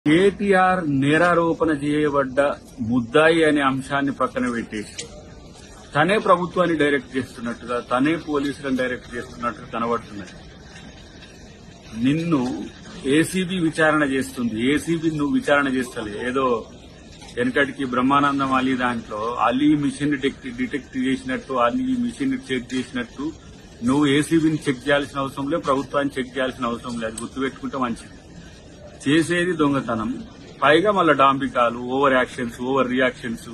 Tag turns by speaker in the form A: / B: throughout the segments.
A: కేటీఆర్ నేరారోపణ చేయబడ్డ ముద్దాయి అనే అంశాన్ని పక్కన పెట్టేసి తనే ప్రభుత్వాన్ని డైరెక్ట్ చేస్తున్నట్టుగా తనే పోలీసులను డైరెక్ట్ చేస్తున్నట్టుగా కనబడుతున్నది. నిన్ను ఏసీబీ విచారణ చేస్తుంది. ఏసీబీ నువ్వు విచారణ చేస్తలే. ఏదో వెనకటికి బ్రహ్మానందం అలీ దాంట్లో అలీ మిషన్ డిటెక్ట్ చేసినట్టు, అలీ మిషన్ చెక్ చేసినట్టు నువ్వు ఏసీబీని చెక్ చేయాల్సిన అవసరం లేదు, ప్రభుత్వాన్ని చెక్ చేయాల్సిన అవసరం లేదు. గుర్తుపెట్టుకుంటే మంచిది. చేసేది దొంగతనం, పైగా మళ్ళా డాంబికాలు, ఓవర్ యాక్షన్స్, ఓవర్ రియాక్షన్స్.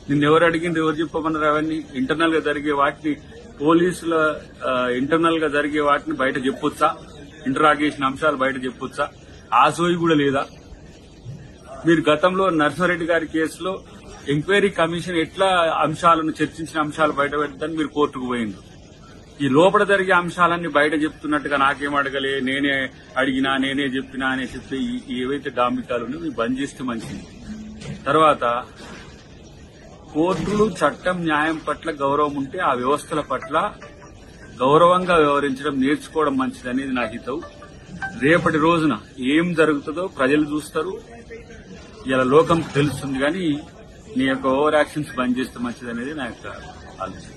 A: నిన్నెవరు అడిగింది, ఎవరు చెప్పమన్నారు? అవన్నీ ఇంటర్నల్ గా జరిగే వాటిని పోలీసుల ఇంటర్నల్ గా జరిగే వాటిని బయట చెప్పొచ్చా? ఇంటరాగేషన్ అంశాలు బయట చెప్పొచ్చా? ఆ సోయి కూడా లేదా? మీరు గతంలో నర్సారెడ్డి గారి కేసులో ఎంక్వైరీ కమిషన్ ఎట్లా అంశాలను చర్చించిన అంశాలు బయట పెడతాను మీరు కోర్టుకు పోయిండ్రు. ఈ లోపల జరిగే అంశాలన్నీ బయట చెప్తున్నట్టుగా నాకేం అడగలే, నేనే అడిగినా, నేనే చెప్పినా అని చెప్పి ఏవైతే డాంబికాలు ఉన్నాయో ఇవి బంద్ చేస్తే మంచిది. తర్వాత కోర్టులు, చట్టం, న్యాయం పట్ల గౌరవం ఉంటే ఆ వ్యవస్థల పట్ల గౌరవంగా వ్యవహరించడం నేర్చుకోవడం మంచిది అనేది నా హితవు. రేపటి రోజున ఏం జరుగుతుందో ప్రజలు చూస్తారు, ఇలా లోకం తెలుస్తుంది. కానీ నీ యొక్క ఓవర్ యాక్షన్స్ బంద్ చేస్తే మంచిది అనేది నా యొక్క ఆలోచన.